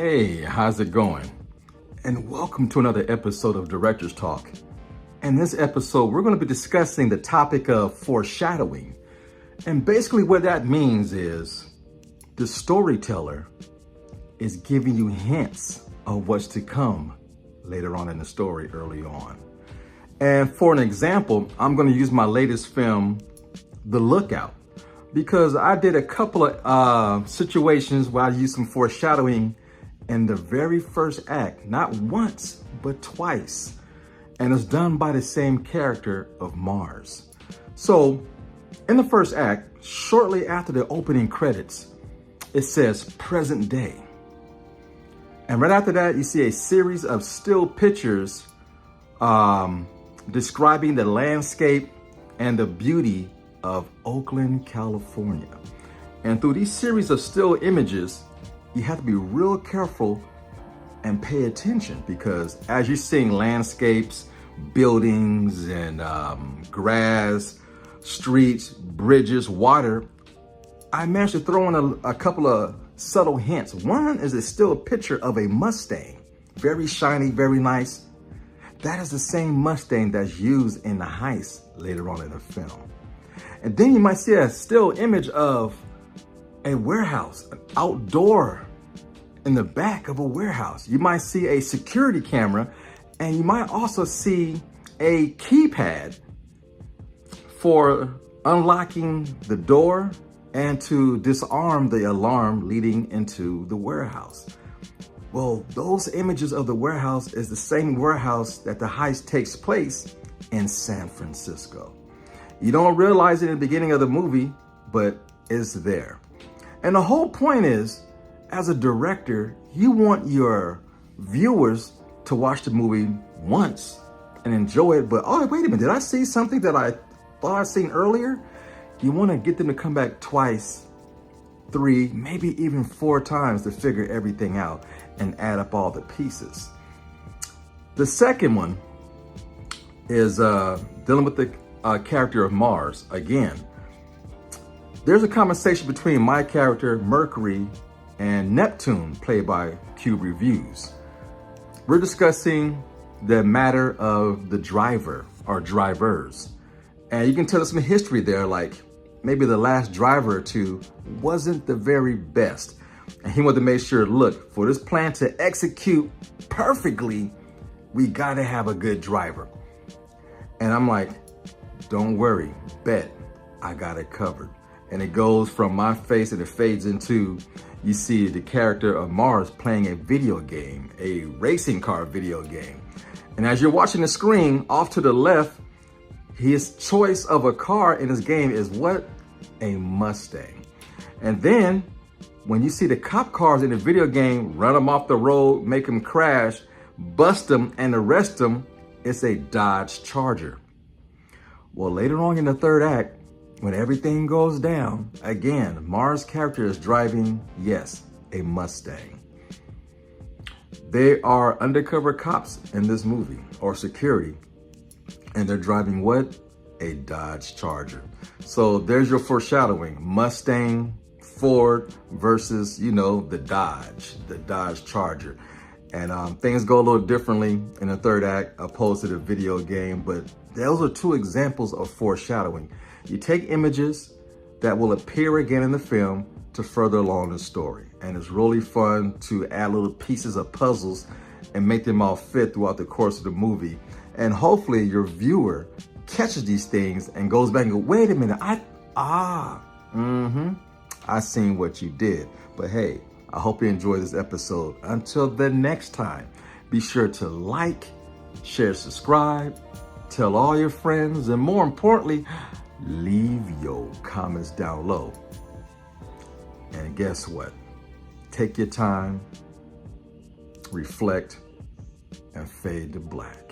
Hey, how's it going? And welcome to another episode of Director's Talk. In this episode, we're going to be discussing the topic of foreshadowing. And basically what that means is the storyteller is giving you hints of what's to come later on in the story early on. And for an example, I'm going to use my latest film, The Lookout, because I did a couple of situations where I used some foreshadowing in the very first act, not once, but twice. And it's done by the same character of Mars. So in the first act, shortly after the opening credits, it says present day. And right after that, you see a series of still pictures describing the landscape and the beauty of Oakland, California. And through these series of still images, you have to be real careful and pay attention, because as you're seeing landscapes, buildings, and grass, streets, bridges, water, I managed to throw in a couple of subtle hints. One is a still picture of a Mustang, very shiny, very nice. That is the same Mustang that's used in the heist later on in the film. And then you might see a still image of a warehouse, an outdoor in the back of a warehouse. You might see a security camera, and you might also see a keypad for unlocking the door and to disarm the alarm leading into the warehouse. Well, those images of the warehouse is the same warehouse that the heist takes place in San Francisco. You don't realize it in the beginning of the movie, but it's there. And the whole point is, as a director, you want your viewers to watch the movie once and enjoy it, but oh, wait a minute, did I see something that I thought I'd seen earlier? You want to get them to come back twice, 3, maybe even 4 times to figure everything out and add up all the pieces. The second one is dealing with the character of Mars. Again, there's a conversation between my character, Mercury, and Neptune, played by Cube Reviews. We're discussing the matter of the driver or drivers. And you can tell us some history there, like maybe the last driver or two wasn't the very best. And he wanted to make sure, look, for this plan to execute perfectly, we gotta have a good driver. And I'm like, don't worry, bet, I got it covered. And it goes from my face and it fades into, you see the character of Mars playing a video game, a racing car video game. And as you're watching the screen, off to the left, his choice of a car in his game is what? A Mustang. And then when you see the cop cars in the video game, run them off the road, make them crash, bust them and arrest them, it's a Dodge Charger. Well, later on in the third act, when everything goes down, again, Mars' character is driving, yes, a Mustang. They are undercover cops in this movie, or security, and they're driving what? A Dodge Charger. So there's your foreshadowing. Mustang, Ford versus, the Dodge Charger. And things go a little differently in the third act opposed to the video game, but those are 2 examples of foreshadowing. You take images that will appear again in the film to further along the story. And it's really fun to add little pieces of puzzles and make them all fit throughout the course of the movie. And hopefully your viewer catches these things and goes back and goes, wait a minute, I seen what you did. But hey, I hope you enjoyed this episode. Until the next time, be sure to like, share, subscribe, tell all your friends, and more importantly, leave your comments down low. And guess what? Take your time, reflect, and fade to black.